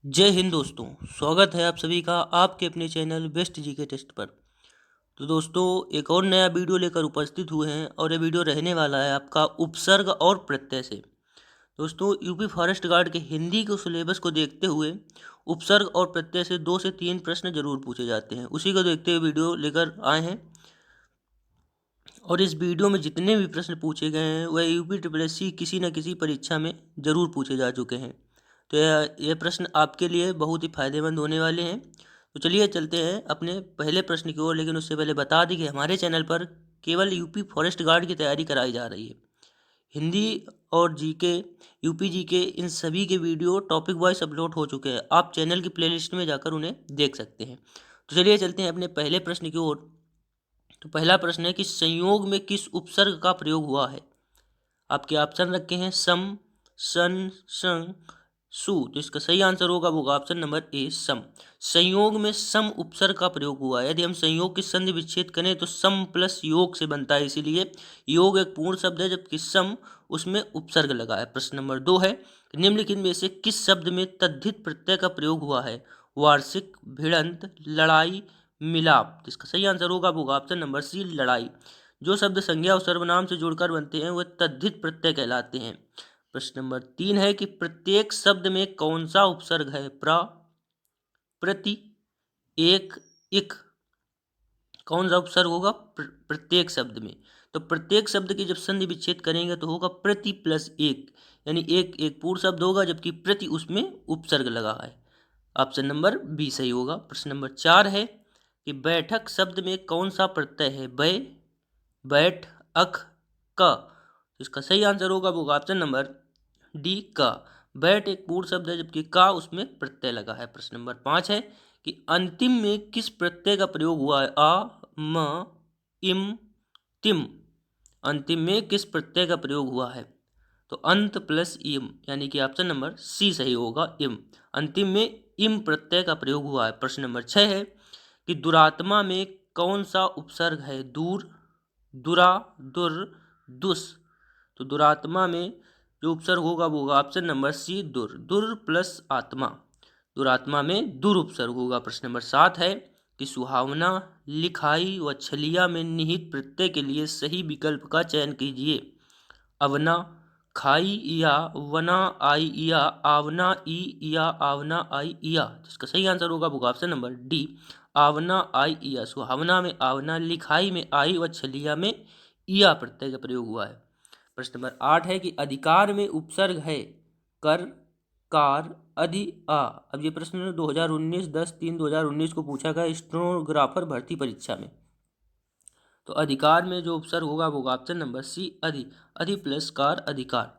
जय हिंद दोस्तों। स्वागत है आप सभी का आपके अपने चैनल बेस्ट जीके टेस्ट पर। तो दोस्तों एक और नया वीडियो लेकर उपस्थित हुए हैं और ये वीडियो रहने वाला है आपका उपसर्ग और प्रत्यय से। दोस्तों यूपी फॉरेस्ट गार्ड के हिंदी के सिलेबस को देखते हुए उपसर्ग और प्रत्यय से 2 से 3 प्रश्न जरूर पूछे जाते हैं, उसी को देखते हुए वीडियो लेकर आए हैं। और इस वीडियो में जितने भी प्रश्न पूछे गए हैं वह यूपी ट्रिपल किसी न किसी परीक्षा में ज़रूर पूछे जा चुके हैं। तो यह प्रश्न आपके लिए बहुत ही फायदेमंद होने वाले हैं। तो चलिए चलते हैं अपने पहले प्रश्न की ओर, लेकिन उससे पहले बता दें कि हमारे चैनल पर केवल यूपी फॉरेस्ट गार्ड की तैयारी कराई जा रही है। हिंदी और जीके, यूपी जीके, इन सभी के वीडियो टॉपिक वाइज अपलोड हो चुके हैं। आप चैनल की प्लेलिस्ट में जाकर उन्हें देख सकते हैं। तो चलिए चलते हैं अपने पहले प्रश्न की ओर। तो पहला प्रश्न है कि संयोग में किस उपसर्ग का प्रयोग हुआ है। आपके ऑप्शन रखे हैं सम, सन, संग, सु। तो इसका सही आंसर होगा वो ऑप्शन नंबर ए, सम। संयोग में सम उपसर्ग का प्रयोग हुआ है। यदि हम संयोग की संधि विच्छेद करें तो सम प्लस योग से बनता है, इसीलिए योग एक पूर्ण शब्द है जबकि सम उसमें उपसर्ग लगा है। प्रश्न नंबर 2 है निम्नलिखित में से किस शब्द में तद्धित प्रत्यय का प्रयोग हुआ है। वार्षिक, भिड़ंत, लड़ाई, मिलाप। तो इसका सही आंसर होगा वो ऑप्शन नंबर सी, लड़ाई। जो शब्द संज्ञा और सर्वनाम से जुड़कर बनते हैं वह तद्धित प्रत्यय कहलाते हैं। प्रश्न नंबर 3 है कि प्रत्येक शब्द में कौन सा उपसर्ग है। प्र, प्रति, एक, इक। कौन सा उपसर्ग होगा प्रत्येक शब्द में। तो प्रत्येक शब्द की जब संधि विच्छेद करेंगे तो होगा प्रति प्लस एक, यानी एक एक पूर्ण शब्द होगा जबकि प्रति उसमें उपसर्ग लगा है। ऑप्शन नंबर बी सही होगा। प्रश्न नंबर 4 है कि बैठक शब्द में कौन सा प्रत्यय है। बै, बैठ, अख, क। तो इसका सही आंसर होगा वो ऑप्शन नंबर डी, का। बैठ एक पूर्ण शब्द है जबकि का उसमें प्रत्यय लगा है। प्रश्न नंबर 5 है कि अंतिम में किस प्रत्यय का प्रयोग हुआ है। आ, म, इम, तिम। अंतिम में किस प्रत्यय का प्रयोग हुआ है। तो अंत प्लस इम, यानी कि ऑप्शन नंबर सी सही होगा, इम। अंतिम में इम प्रत्यय का प्रयोग हुआ है। प्रश्न नंबर 6 है कि दुरात्मा में कौन सा उपसर्ग है। दूर, दुरा, दुर, दुस। तो दुरात्मा में जो उपसर्ग होगा वो होगा ऑप्शन नंबर सी, दुर। दुर प्लस आत्मा, दुरात्मा में दुर उपसर्ग होगा। प्रश्न नंबर 7 है कि सुहावना, लिखाई व छलिया में निहित प्रत्यय के लिए सही विकल्प का चयन कीजिए। अवना, खाई या वना आई या आवना ई या आवना आई या। जिसका सही आंसर होगा वो ऑप्शन नंबर डी, आवना आई या। सुहावना में आवना, लिखाई में आई व छलिया में इया प्रत्यय का प्रयोग हुआ है। प्रश्न नंबर 8 है कि अधिकार में उपसर्ग है। कर, कार, अधि, आ। अब ये प्रश्न 2019 10/3/2019 को पूछा गया स्टेनोग्राफर भर्ती परीक्षा में। तो अधिकार में जो उपसर्ग होगा वो ऑप्शन नंबर सी, अधि। अधि प्लस कार, अधिकार।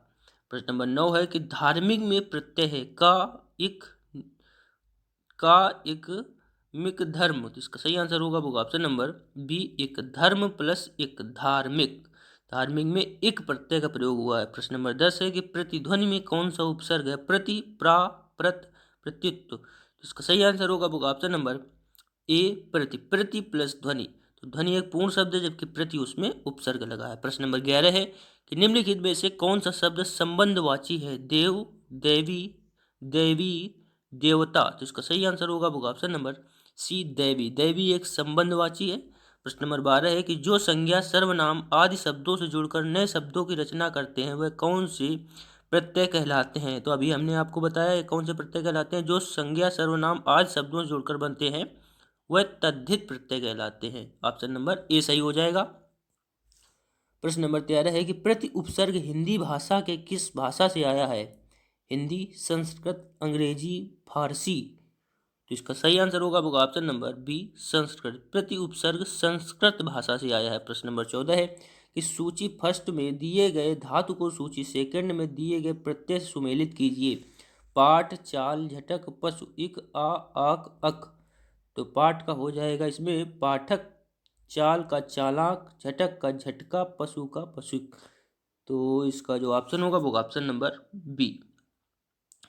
प्रश्न नंबर 9 है कि धार्मिक में प्रत्यय है। का, इक, का, इक, मिक, धर्म। तो इसका सही आंसर होगा वो ऑप्शन नंबर बी, इक। धर्म प्लस इक, धार्मिक। धार्मिक में इक प्रत्यय का प्रयोग हुआ है। प्रश्न नंबर 10 है कि प्रतिध्वनि में कौन सा उपसर्ग है। प्रति, प्रा, प्रत, प्रत्युत। तो इसका सही आंसर होगा वो ऑप्शन नंबर ए, प्रति। प्रति प्लस ध्वनि, तो ध्वनि एक पूर्ण शब्द है जबकि प्रति उसमें उपसर्ग लगा है। प्रश्न नंबर 11 है कि निम्नलिखित में से कौन सा शब्द संबंधवाची है। देव, देवी, देवी, देवता। तो इसका सही आंसर होगा वो ऑप्शन नंबर सी, देवी। देवी एक संबंधवाची है। प्रश्न नंबर 12 है कि जो संज्ञा सर्वनाम आदि शब्दों से जुड़कर नए शब्दों की रचना करते हैं वह कौन से प्रत्यय कहलाते हैं। तो अभी हमने आपको बताया कौन से प्रत्यय कहलाते हैं। जो संज्ञा सर्वनाम आदि शब्दों से जुड़कर बनते हैं वह तद्धित प्रत्यय कहलाते हैं। ऑप्शन नंबर ए सही हो जाएगा। प्रश्न नंबर 13 है कि प्रति उपसर्ग हिंदी भाषा के किस भाषा से आया है। हिंदी, संस्कृत, अंग्रेजी, फारसी। तो इसका सही आंसर होगा वो ऑप्शन नंबर बी, संस्कृत। प्रति उपसर्ग संस्कृत भाषा से आया है। प्रश्न नंबर 14 है कि सूची फर्स्ट में दिए गए धातु को सूची सेकंड में दिए गए प्रत्यय से सुमेलित कीजिए। पाठ, चाल, झटक, पशु, इक, आ, आक, अक। तो पाठ का हो जाएगा इसमें पाठक, चाल का चालाक, झटक का झटका, पशु का पशुक। तो इसका जो ऑप्शन होगा वो option number B,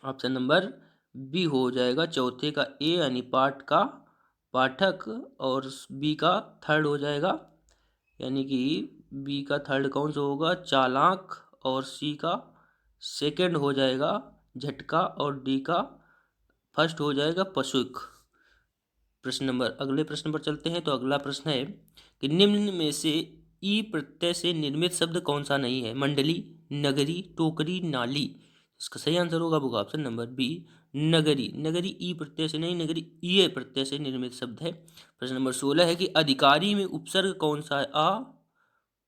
option number B हो जाएगा। चौथे का ए यानी पाठ का पाठक और बी का थर्ड हो जाएगा, यानी कि बी का थर्ड कौन सा होगा, चालाक, और सी का सेकंड हो जाएगा झटका, और डी का फर्स्ट हो जाएगा पशुक। अगले प्रश्न पर चलते हैं। तो अगला प्रश्न है कि निम्न में से ई प्रत्यय से निर्मित शब्द कौन सा नहीं है? मंडली, नगरी, टोकरी, नाली। इसका सही आंसर होगा वो ऑप्शन नंबर बी, नगरी। नगरी ई प्रत्यय से नहीं, नगरी ई प्रत्यय से निर्मित शब्द है। प्रश्न नंबर 16 है कि अधिकारी में उपसर्ग कौन सा है? आ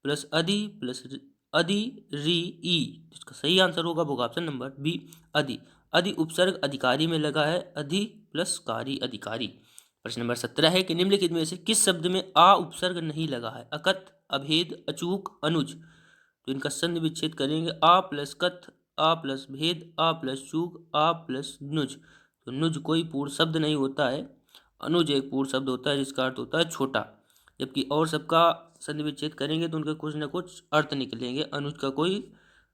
प्लस अधि प्लस अधि री ई। इसका सही आंसर होगा वो ऑप्शन नंबर बी, अधि। अधि उपसर्ग अधिकारी में लगा है, अधि प्लस कारी, अधिकारी। प्रश्न नंबर 17 है कि निम्नलिखित में से किस शब्द में आ उपसर्ग नहीं लगा है? अकथ, अभेद, अचूक, अनुज। तो इनका संधि विच्छेद करेंगे। आ प्लस कथ, आ प्लस भेद, आ प्लस चूक, आ प्लस नुज। तो नुज कोई पूर्ण शब्द नहीं होता है, अनुज एक पूर्ण शब्द होता है जिसका अर्थ होता है छोटा। जबकि और सबका संधि विच्छेद करेंगे तो उनके कुछ न कुछ अर्थ निकलेंगे। अनुज का कोई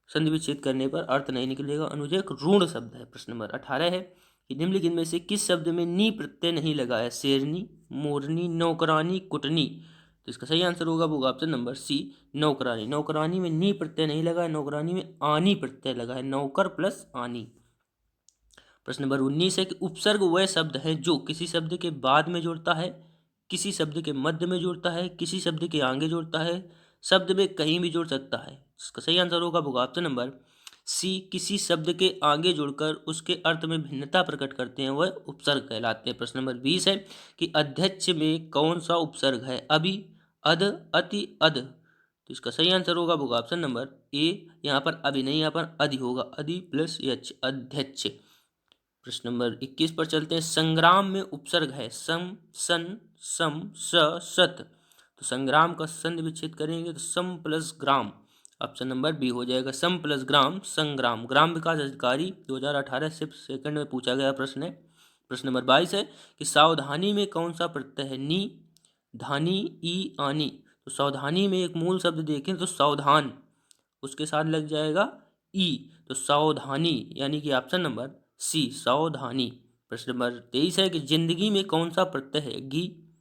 संधि विच्छेद करने पर अर्थ नहीं निकलेगा। अनुज एक ऋण शब्द है। प्रश्न नंबर 18 है कि निम्नलिखित में से किस शब्द में नी प्रत्यय नहीं लगा है? शेरनी, मोरनी, नौकरानी, कुटनी। तो इसका सही आंसर होगा वो ऑप्शन नंबर सी, नौकरानी। नौकरानी में नी प्रत्यय नहीं लगा है, नौकरानी में आनी प्रत्यय लगा है, नौकर प्लस आनी। प्रश्न नंबर 19 है कि उपसर्ग वह शब्द है जो किसी शब्द के बाद में जुड़ता है, किसी शब्द के मध्य में जुड़ता है, किसी शब्द के आगे जुड़ता है, शब्द में कहीं भी जुड़ सकता है। इसका सही आंसर होगा वो ऑप्शन नंबर सी, किसी शब्द के आगे जुड़कर उसके अर्थ में भिन्नता प्रकट करते हैं वह उपसर्ग कहलाते हैं। प्रश्न नंबर 20 है कि अध्यक्ष में कौन सा उपसर्ग है? अभि, अध, अति, अध। तो इसका सही आंसर होगा वो ऑप्शन नंबर ए। यहाँ पर अभि नहीं, यहाँ पर अधि होगा, अधि प्लस यच, अध्यक्ष। प्रश्न नंबर 21 पर चलते हैं। संग्राम में उपसर्ग है सम, सन, सम, स, सत। तो संग्राम का संधि विच्छेद करेंगे तो सम प्लस ग्राम। ऑप्शन नंबर बी हो जाएगा, सम प्लस ग्राम, संग्राम। ग्राम विकास अधिकारी 2018 से सेकंड में पूछा गया प्रश्न है। प्रश्न नंबर 22 है कि सावधानी में कौन सा प्रत्यय है? नी, धानी, ई, आनी। तो सावधानी में एक मूल शब्द देखें तो सावधान, उसके साथ लग जाएगा ई, तो सावधानी, यानी कि ऑप्शन नंबर सी, सावधानी। प्रश्न नंबर 23 है कि जिंदगी में कौन सा प्रत्यय है? गी,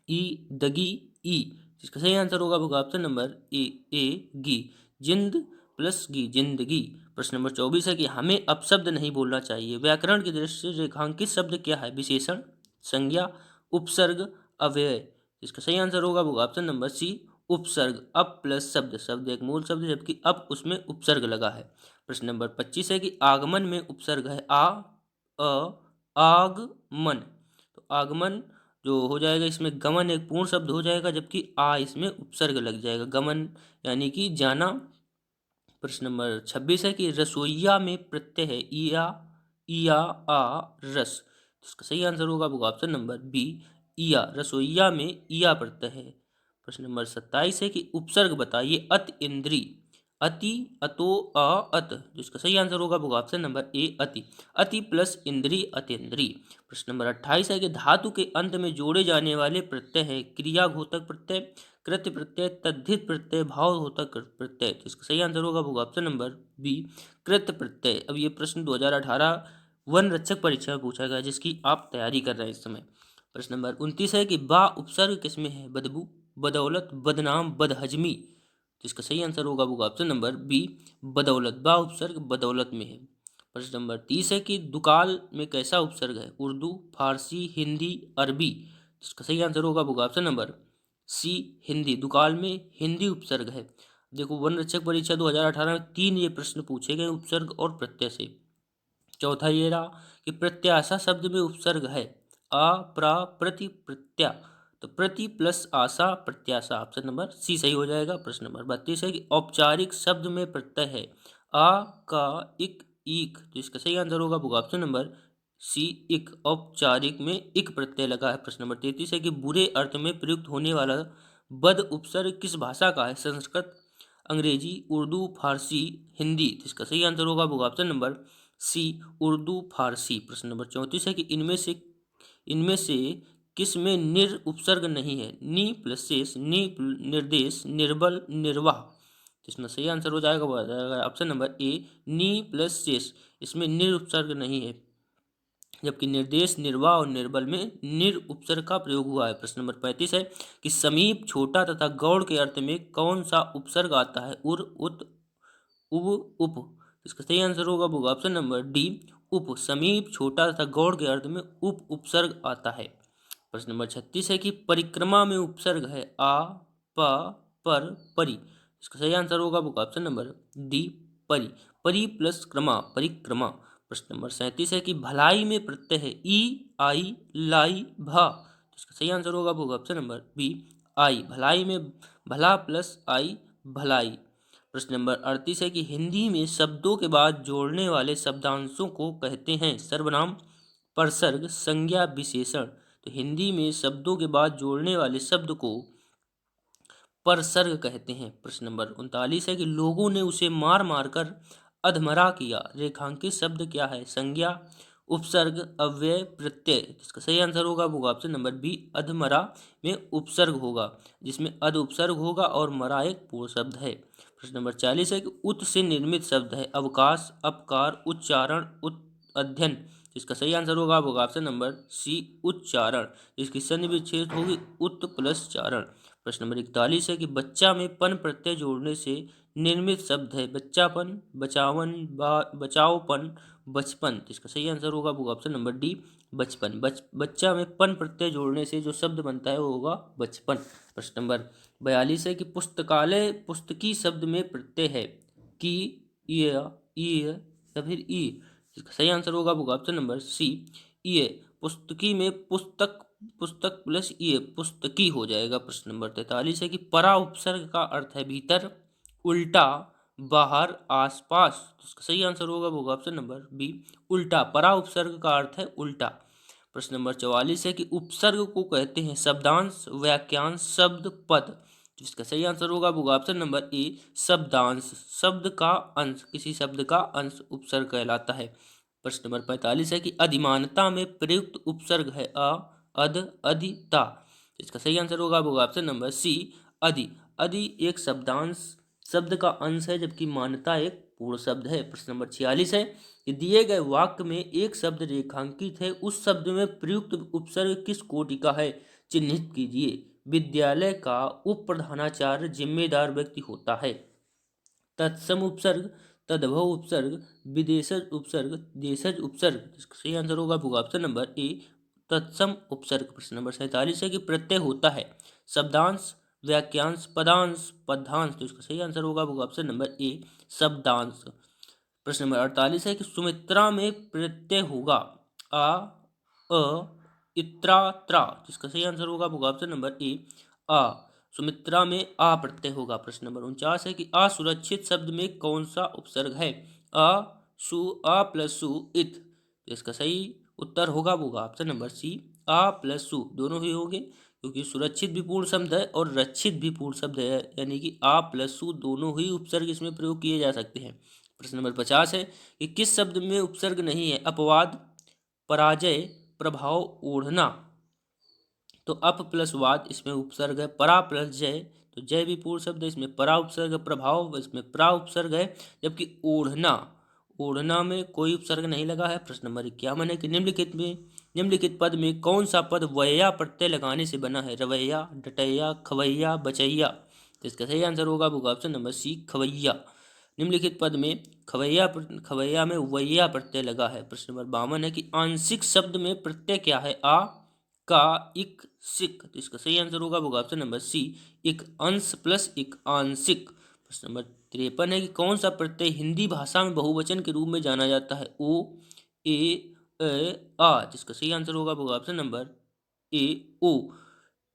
ई, दगी, ई। जिसका सही आंसर होगा वो ऑप्शन नंबर ए, गी। जिंद प्लस गी, जिंदगी। प्रश्न नंबर 24 है कि हमें अपशब्द नहीं बोलना चाहिए। व्याकरण की दृष्टि से रेखांकित शब्द क्या है? विशेषण, संज्ञा, उपसर्ग, अव्यय। इसका सही आंसर होगा वो ऑप्शन नंबर सी, उपसर्ग। अप प्लस शब्द, शब्द एक मूल शब्द जबकि अप उसमें उपसर्ग लगा है। प्रश्न नंबर 25 है कि आगमन में उपसर्ग है आ, अ, आग, मन। तो आगमन जो हो जाएगा इसमें गमन एक पूर्ण शब्द हो जाएगा जबकि आ इसमें उपसर्ग लग जाएगा, गमन यानी कि जाना। प्रश्न नंबर 26 है कि रसोईया में प्रत्यय है इया, इया, आ, रस। इसका सही आंसर होगा वो ऑप्शन नंबर बी, इया। रसोईया में इया प्रत्यय है। प्रश्न नंबर 27 है कि उपसर्ग बताइए। अत, इंद्री, अति, अतो, अ, अत। जिसका सही आंसर होगा वो ऑप्शन नंबर ए, अति। अति प्लस इंद्री, अतीन्द्री। प्रश्न नंबर 28 है कि धातु के अंत में जोड़े जाने वाले प्रत्यय है क्रियाघोतक प्रत्यय, कृत्य प्रत्यय, तद्धित प्रत्यय, भावघोतक प्रत्यय। तो इसका सही आंसर होगा वो ऑप्शन नंबर बी, कृत्य प्रत्यय। अब ये प्रश्न 2018 वन रक्षक परीक्षा में पूछा गया जिसकी आप तैयारी कर रहे हैं इस समय। प्रश्न नंबर 29 है कि बा उपसर्ग किसमें है? बदबू, बदौलत, बदनाम, बदहजमी। जिसका सही आंसर होगा वो ऑप्शन नंबर बी, बदौलत। बा उपसर्ग बदौलत में है। प्रश्न नंबर 30 है कि दुकाल में कैसा उपसर्ग है? उर्दू, फारसी, हिंदी, अरबी। जिसका सही आंसर होगा वो ऑप्शन नंबर सी, हिंदी। दुकाल में हिंदी उपसर्ग है। देखो वन रक्षक परीक्षा 2018 में 3 ये प्रश्न पूछे गए उपसर्ग और प्रत्यय से। चौथा ये रहा कि प्रत्याशा शब्द में उपसर्ग है आ, प्रा, प्रति, प्रत्या। तो प्रति प्लस आशा, प्रत्याशा। ऑप्शन नंबर सी सही हो जाएगा। प्रश्न नंबर 32 है कि औपचारिक शब्द में प्रत्यय है आ, का, इक, ईक। तो इसका सही आंसर होगा वो ऑप्शन नंबर सी, इक। औपचारिक में इक प्रत्यय लगा है। प्रश्न नंबर 33 है कि बुरे अर्थ में प्रयुक्त होने वाला बद उपसर्ग किस भाषा का है? संस्कृत, अंग्रेजी, उर्दू, फारसी, हिंदी। तो इसका सही आंसर होगा वो ऑप्शन नंबर सी, उर्दू, फारसी। प्रश्न नंबर 34 है कि इनमें से किस में निर उपसर्ग नहीं है? नी प्लस शेष, नी निर्देश, निर्बल, निर्वाह। तो इसमें सही आंसर हो जाएगा वो आ जाएगा option number A, knee plus शेष। इसमें निर उपसर्ग नहीं है जबकि निर्देश, निर्वाह और निर्बल में निर उपसर्ग का प्रयोग हुआ है। प्रश्न नंबर 35 है कि समीप, छोटा तथा गौड़ के अर्थ में कौन सा उपसर्ग आता है? उर, उत, उब, उप। इसका सही आंसर होगा वो ऑप्शन नंबर डी, उप समीप छोटा तथा गौड़ के अर्थ में उप उपसर्ग आता है। प्रश्न नंबर 36 है कि परिक्रमा में उपसर्ग है आ, प, पर, परि। इसका सही आंसर होगा आपका ऑप्शन नंबर डी, परि। परि प्लस क्रमा, परिक्रमा। प्रश्न नंबर 37 है कि भलाई में प्रत्यय है ई, आई, लाई, भा। इसका सही आंसर होगा आपका ऑप्शन नंबर बी, आई। भलाई में भला प्लस आई, भलाई। प्रश्न नंबर 38 है कि हिंदी में शब्दों के बाद जोड़ने वाले शब्दांशों को कहते हैं सर्वनाम, परसर्ग, संज्ञा, विशेषण। तो हिंदी में शब्दों के बाद जोड़ने वाले शब्द को परसर्ग कहते हैं। प्रश्न नंबर 39 है कि लोगों ने उसे मार मार कर अधमरा किया। रेखांकित शब्द क्या है? संज्ञा, उपसर्ग, अव्यय, प्रत्यय। इसका सही आंसर होगा वो ऑप्शन नंबर बी, अधमरा में उपसर्ग होगा, जिसमें अध उपसर्ग होगा और मरा एक पूर्ण शब्द है। प्रश्न नंबर 40 है कि उत से निर्मित शब्द है अवकाश, अपकार, उच्चारण, अध्ययन। इसका सही आंसर होगा वो ऑप्शन नंबर सी, उच्चारण। इसकी संधि विच्छेद होगी उत प्लस चारण। प्रश्न नंबर 41 है कि बच्चा में पन प्रत्यय जोड़ने से निर्मित शब्द है बच्चापन, बचावन, बचाओपन, बचपन। इसका सही आंसर होगा वो ऑप्शन नंबर डी, बचपन। बच्चा में पन प्रत्यय जोड़ने से जो शब्द बनता है वो होगा बचपन। प्रश्न नंबर 42 है कि पुस्तकालय पुस्तकी शब्द में प्रत्यय है की, या फिर ई। इसका सही आंसर होगा वो ऑप्शन नंबर सी, ये। पुस्तकी में पुस्तक, पुस्तक प्लस ये पुस्तकी हो जाएगा। प्रश्न नंबर 43 है कि परा उपसर्ग का अर्थ है भीतर, उल्टा, बाहर, आसपास। तो इसका सही आंसर होगा वो ऑप्शन नंबर बी, उल्टा। परा उपसर्ग का अर्थ है उल्टा। प्रश्न नंबर 44 है कि उपसर्ग को कहते हैं शब्दांश, वाक्यांश, शब्द, पद। जिसका सही आंसर होगा वो ऑप्शन नंबर ए, शब्दांश। शब्द का अंश, किसी शब्द का अंश उपसर्ग कहलाता है। प्रश्न नंबर 45 है कि अधिमानता में प्रयुक्त उपसर्ग है अ, अध, अधिता। इसका सही आंसर होगा वो ऑप्शन नंबर सी, अधि। अधि एक शब्दांश, शब्द का अंश है, जबकि मान्यता एक पूर्ण शब्द है। प्रश्न नंबर 46 है कि दिए गए वाक्य में एक शब्द रेखांकित है, उस शब्द में प्रयुक्त उपसर्ग किस कोटि का है? चिन्हित कीजिए। विद्यालय का उप प्रधानाचार्य जिम्मेदार व्यक्ति होता है। तत्सम उपसर्ग, तद्भव उपसर्ग, विदेशज उपसर्ग, देशज उपसर्ग। इसका सही आंसर होगा ऑप्शन नंबर ए, तत्सम उपसर्ग। प्रश्न नंबर 47 है कि प्रत्यय होता है शब्दांश, वाक्यांश, पदांश, पदांश। तो इसका सही आंसर होगा ऑप्शन नंबर ए, शब्दांश। प्रश्न नंबर 48 है कि सुमित्रा में प्रत्यय होगा आ, अ, इत्रा, त्रा। जिसका सही आंसर होगा ऑप्शन नंबर ए, आ। सुमित्रा में आ प्रत्यय होगा। प्रश्न नंबर 49 है कि असुरक्षित शब्द में कौन सा उपसर्ग है? अ, सु, आ प्लस सु, इत। तो इसका सही उत्तर होगा ऑप्शन नंबर सी, आ प्लस सु दोनों ही होंगे, क्योंकि सुरक्षित भी पूर्ण शब्द है और रक्षित भी पूर्ण शब्द है, यानी कि आ प्लस सु दोनों ही उपसर्ग इसमें प्रयोग किए जा सकते हैं। प्रश्न नंबर 50 है कि किस शब्द में उपसर्ग नहीं है? अपवाद, पराजय, प्रभाव, ओढ़ना। तो अप प्लस वाद इसमें उपसर्ग है। परा प्लस जय, तो जय भी पूर्ण शब्द है, इसमें परा उपसर्ग है। प्रभाव इसमें प्रा उपसर्ग है, जबकि ओढ़ना, ओढ़ना में कोई उपसर्ग नहीं लगा है। प्रश्न नंबर 51 है कि निम्नलिखित पद में कौन सा पद वैया प्रत्यय लगाने से बना है? रवैया, डटैया, खवैया, बचैया। तो इसका सही आंसर होगा ऑप्शन नंबर सी, खवैया। निम्नलिखित पद में खवैया में वैया प्रत्यय लगा है। प्रश्न नंबर 52 है कि आंशिक शब्द में प्रत्यय क्या है? आ, का, इक, सिक। तो इसका सही आंसर होगा ऑप्शन नंबर सी, इक। अंश प्लस इक, आंशिक। प्रश्न नंबर 53 है कि कौन सा प्रत्यय हिंदी भाषा में बहुवचन के रूप में जाना जाता है? ओ, ए, आ। जिसका सही आंसर होगा ऑप्शन नंबर ए, ओ।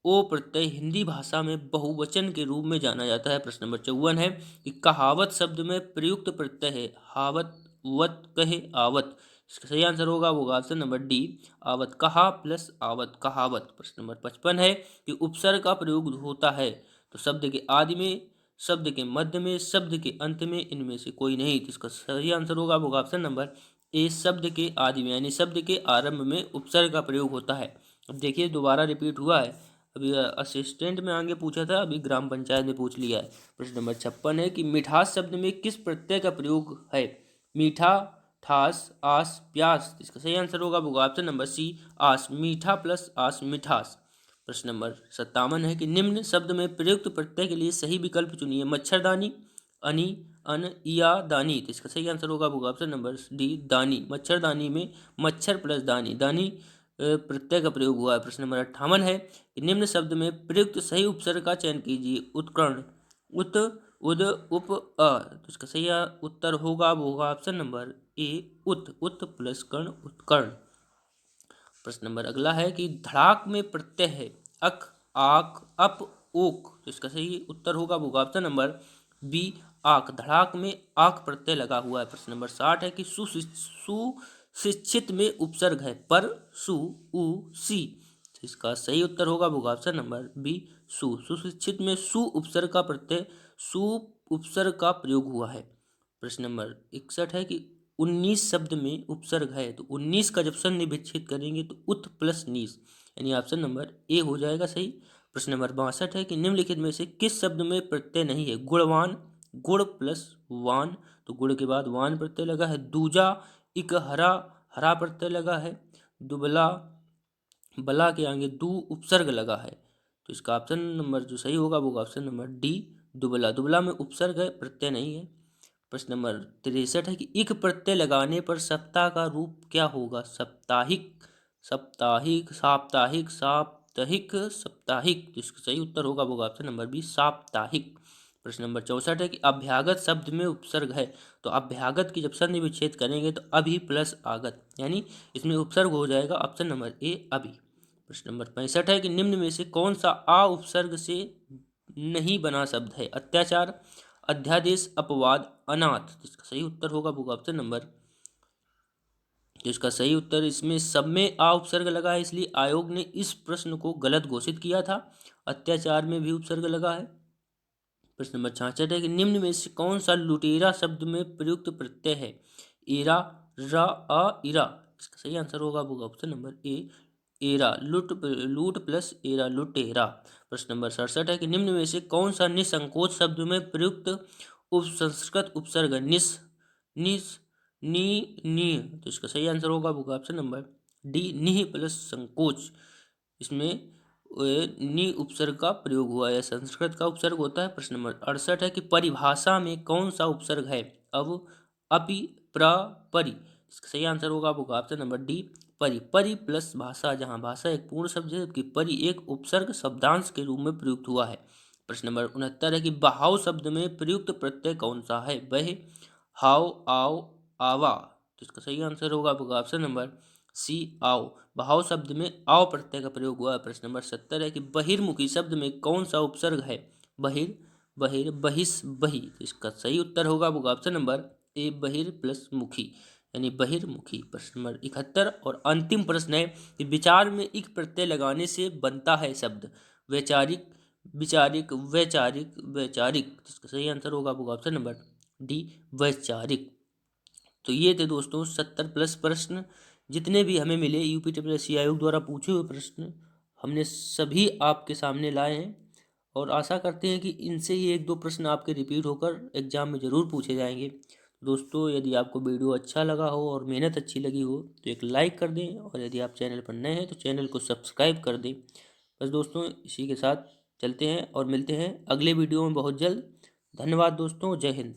ओ प्रत्यय हिंदी भाषा में बहुवचन के रूप में जाना जाता है। प्रश्न नंबर 54 है कि कहावत शब्द में प्रयुक्त प्रत्यय है हावत, वत, कहे, आवत। इसका सही आंसर होगा ऑप्शन नंबर डी, आवत, कहा प्लस आवत, कहावत। प्रश्न नंबर 55 है कि उपसर्ग का प्रयोग होता है तो शब्द के आदि में, शब्द के मध्य में, शब्द के अंत में, इनमें से कोई नहीं। तो इसका सही आंसर होगा ऑप्शन नंबर ए, शब्द के आदि में, यानी शब्द के आरंभ में उपसर्ग का प्रयोग होता है। अब देखिए दोबारा रिपीट हुआ है, अभी असिस्टेंट में आगे पूछा था, अभी ग्राम पंचायत में पूछ लिया है। प्रश्न नंबर 56 है कि मिठास शब्द में किस प्रत्यय का प्रयोग है? मीठा, ठास, आस, प्यास। इसका सही आंसर होगा ऑप्शन नंबर सी, आस। मीठा प्लस आस, मिठास। प्रश्न नंबर 57 है कि निम्न शब्द में प्रयुक्त प्रत्यय के लिए सही विकल्प चुनिए। मच्छरदानी, अनि, अन इया दानी, तो इसका सही आंसर होगा ऑप्शन नंबर डी दानी। मच्छरदानी में मच्छर प्लस दानी, दानी प्रत्यय का प्रयोग हुआ है। प्रश्न नंबर 58 है कि निम्न शब्द में प्रयुक्त सही उपसर्ग का चयन कीजिए। उत्कर्ण, उत, उद, उप, अ, तो इसका सही उत्तर होगा ऑप्शन नंबर ए उत, उत प्लस कर्ण उत्कर्ण। प्रश्न नंबर अगला है कि धड़ाक में प्रत्यय है अक, आक, अप, ओक, तो इसका सही उत्तर होगा ऑप्शन नंबर बी आक। धड़ाक में आक प्रत्यय लगा हुआ है। प्रश्न नंबर 60 है कि सुशिक्षित में उपसर्ग है पर, सु, उ, सी, तो इसका सही उत्तर होगा ऑप्शन नंबर बी सु। सुशिक्षित में सु उपसर्ग का प्रत्यय सु उपसर्ग का प्रयोग हुआ है। प्रश्न नंबर 61 है कि 19 शब्द में उपसर्ग है, तो 19 का जब संधि विच्छेद करेंगे तो उत प्लस नीस, यानी ऑप्शन नंबर ए हो जाएगा सही। प्रश्न नंबर 62 है कि निम्नलिखित में से किस शब्द में प्रत्यय नहीं है। गुणवान, गुण प्लस वान, तो गुण के बाद वान प्रत्यय लगा है। दूजा, इक हरा, हरा प्रत्यय लगा है। दुबला, बला के आगे दू उपसर्ग लगा है, तो इसका ऑप्शन नंबर जो सही होगा वो ऑप्शन नंबर डी दुबला। दुबला में उपसर्ग है, प्रत्यय नहीं है। प्रश्न नंबर 63 है कि इक प्रत्यय लगाने पर सप्ताह का रूप क्या होगा। साप्ताहिक, साप्ताहिक, साप्ताहिक, साप्ताहिक, साप्ताहिक, तो इसका सही उत्तर होगा वो ऑप्शन नंबर बी साप्ताहिक। प्रश्न नंबर 64 है कि अभ्यागत शब्द में उपसर्ग है, तो अभ्यागत की जब संधि विच्छेद करेंगे तो अभि प्लस आगत, यानी इसमें उपसर्ग हो जाएगा ऑप्शन नंबर ए अभि। प्रश्न नंबर 65 है कि निम्न में से कौन सा आ उपसर्ग से नहीं बना शब्द है। अत्याचार, अध्यादेश, अपवाद, अनाथ, इसका सही उत्तर होगा ऑप्शन नंबर, तो इसका सही उत्तर इसमें सब में आ उपसर्ग लगा है, इसलिए आयोग ने इस प्रश्न को गलत घोषित किया था। अत्याचार में भी उपसर्ग लगा है। प्रश्न नंबर 66 है कि निम्न में से कौन सा लुटेरा शब्द में प्रयुक्त प्रत्यय है। एरा, रा, आ, इरा, इसका सही आंसर होगा ऑप्शन नंबर ए एरा। लूट, लूट प्लस एरा लुटेरा। प्रश्न नंबर 67 है कि निम्न में से कौन सा निसंकोच शब्द में प्रयुक्त संस्कृत उपसर्ग है। निस, निस, नी, नी, तो इसका सही आंसर होगा ऑप्शन नंबर डी निह प्लस संकोच, इसमें नी उपसर्ग का प्रयोग हुआ है, संस्कृत का उपसर्ग होता है। प्रश्न नंबर 68 है कि परिभाषा में कौन सा उपसर्ग है। अब, अपि, प्र, परि, इसका सही आंसर होगा ऑप्शन नंबर डी परि। परि प्लस भाषा, जहाँ भाषा एक पूर्ण शब्द है जबकि परि एक उपसर्ग शब्दांश के रूप में प्रयुक्त हुआ है। प्रश्न नंबर 69 है कि बहाव शब्द में प्रयुक्त प्रत्यय कौन सा है। बह, हाव, आओ, आवा, तो इसका सही आंसर होगा ऑप्शन नंबर सी आओ। बहाव शब्द में आओ प्रत्यय का प्रयोग हुआ है। प्रश्न नंबर 70 है कि बहिर्मुखी शब्द में कौन सा उपसर्ग है। बहिर, बहिर, बहिस, बही, तो इसका सही उत्तर होगा ऑप्शन नंबर ए बहिर प्लस मुखी, यानी बहिर्मुखी। प्रश्न नंबर 71 और अंतिम प्रश्न है कि विचार में इक प्रत्यय लगाने से बनता है शब्द। वैचारिक, विचारिक, वैचारिक, वैचारिक, इसका सही आंसर होगा ऑप्शन नंबर डी वैचारिक। तो ये थे दोस्तों 70+ प्रश्न जितने भी हमें मिले यूपीएससी आयोग द्वारा पूछे हुए प्रश्न हमने सभी आपके सामने लाए हैं और आशा करते हैं कि इनसे ही 1-2 प्रश्न आपके रिपीट होकर एग्जाम में ज़रूर पूछे जाएंगे। दोस्तों यदि आपको वीडियो अच्छा लगा हो और मेहनत अच्छी लगी हो तो एक लाइक कर दें और यदि आप चैनल पर नए हैं तो चैनल को सब्सक्राइब कर दें। बस दोस्तों इसी के साथ चलते हैं और मिलते हैं अगले वीडियो में बहुत जल्द। धन्यवाद दोस्तों, जय हिंद।